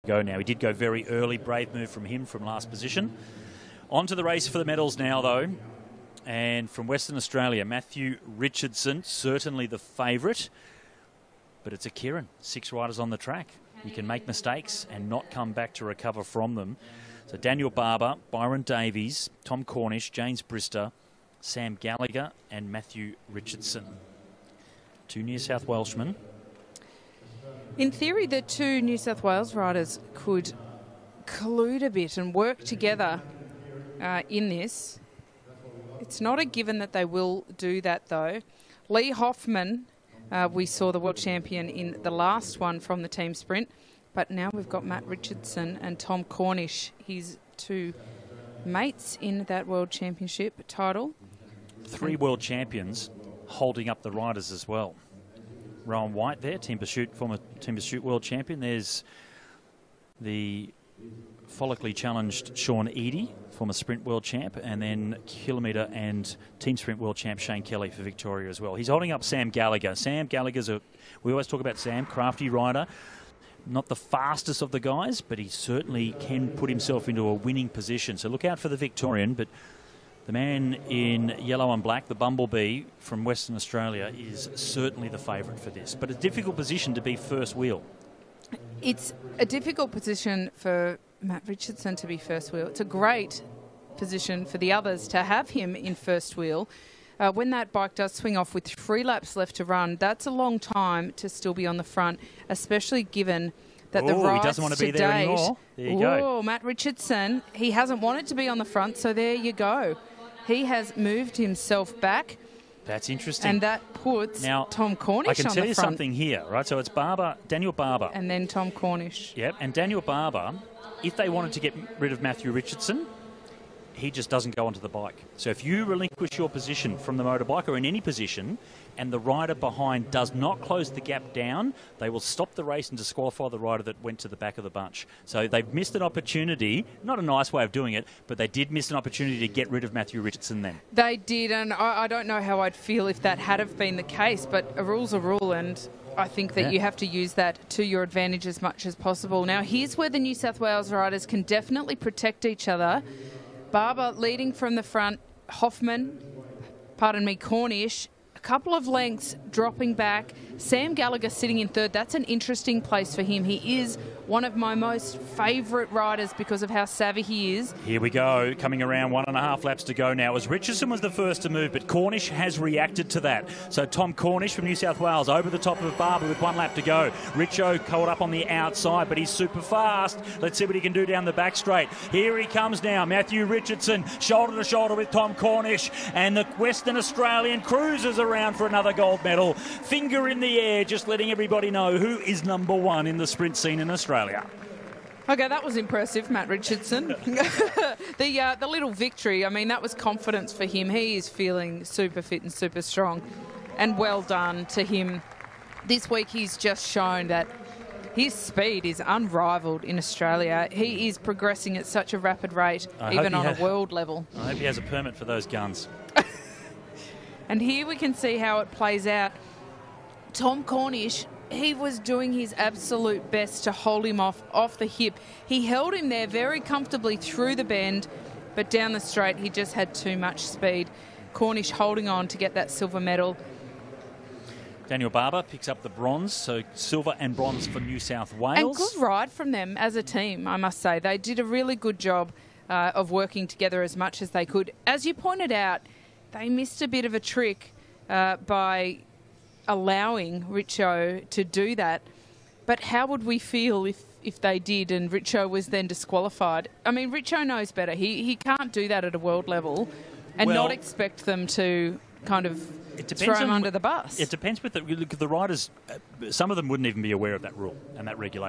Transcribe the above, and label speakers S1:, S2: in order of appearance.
S1: go now. He did go very early. Brave move from him from last position. On to the race for the medals now, though. And from Western Australia, Matthew Richardson, certainly the favourite. But it's a Keirin. 6 riders on the track. You can make mistakes and not come back to recover from them. So Daniel Barber, Byron Davies, Tom Cornish, James Brister, Sam Gallagher and Matthew Richardson. 2 New South Welshmen.
S2: In theory, the 2 New South Wales riders could collude a bit and work together in this. It's not a given that they will do that, though. Lee Hoffman, we saw the world champion in the last one from the team sprint, but now we've got Matt Richardson and Tom Cornish, his 2 mates in that world championship title.
S1: 3 world champions holding up the riders as well. Rowan White there, Team Pursuit, former Team Pursuit world champion. There's the follically challenged Sean Eadie, former sprint world champ, and then kilometre and team sprint world champ Shane Kelly for Victoria as well. He's holding up Sam Gallagher. Sam Gallagher's we always talk about Sam, crafty rider. Not the fastest of the guys, but he certainly can put himself into a winning position. So look out for the Victorian, but the man in yellow and black, the Bumblebee from Western Australia, is certainly the favourite for this. But a difficult position to be first wheel.
S2: It's a difficult position for Matt Richardson to be first wheel. It's a great position for the others to have him in first wheel. When that bike does swing off with 3 laps left to run, that's a long time to still be on the front, especially given that the rides
S1: he doesn't want to be
S2: to
S1: there
S2: date,
S1: anymore. There you go.
S2: Matt Richardson, he hasn't wanted to be on the front, so there you go. He has moved himself back.
S1: That's interesting.
S2: And that puts Tom Cornish on the front.
S1: I can tell you something here, right? So it's Daniel Barber.
S2: And then Tom Cornish.
S1: Yep, and Daniel Barber, if they wanted to get rid of Matthew Richardson, he just doesn't go onto the bike. So if you relinquish your position from the motorbike or in any position and the rider behind does not close the gap down, they will stop the race and disqualify the rider that went to the back of the bunch. So they've missed an opportunity, not a nice way of doing it, but they did miss an opportunity to get rid of Matthew Richardson then.
S2: They did, and I don't know how I'd feel if that had have been the case, but a rule's a rule, and I think that you have to use that to your advantage as much as possible. Now, here's where the New South Wales riders can definitely protect each other. Barber leading from the front, Cornish, a couple of lengths dropping back. Sam Gallagher sitting in third. That's an interesting place for him. He is one of my most favourite riders because of how savvy he is.
S1: Here we go, coming around 1.5 laps to go now, as Richardson was the first to move, but Cornish has reacted to that. So Tom Cornish from New South Wales over the top of Barber with 1 lap to go. Richo caught up on the outside, but he's super fast. Let's see what he can do down the back straight. Here he comes now, Matthew Richardson, shoulder to shoulder with Tom Cornish, and the Western Australian cruises around for another gold medal. Finger in the air, just letting everybody know who is number 1 in the sprint scene in Australia.
S2: Okay, that was impressive, Matt Richardson. The little victory, I mean, that was confidence for him. He is feeling super fit and super strong, and well done to him. This week he's just shown that his speed is unrivaled in Australia. He is progressing at such a rapid rate, even on a world level.
S1: I hope he has a permit for those guns.
S2: And here we can see how it plays out. Tom Cornish, he was doing his absolute best to hold him off the hip. He held him there very comfortably through the bend, but down the straight he just had too much speed. Cornish holding on to get that silver medal.
S1: Daniel Barber picks up the bronze, so silver and bronze for New South Wales.
S2: And good ride from them as a team, I must say. They did a really good job of working together as much as they could. As you pointed out, they missed a bit of a trick by allowing Richo to do that. But how would we feel if they did and Richo was then disqualified? I mean, Richo knows better. He can't do that at a world level and not expect them to kind of throw him under the bus.
S1: It depends with the riders. Some of them wouldn't even be aware of that rule and that regulation.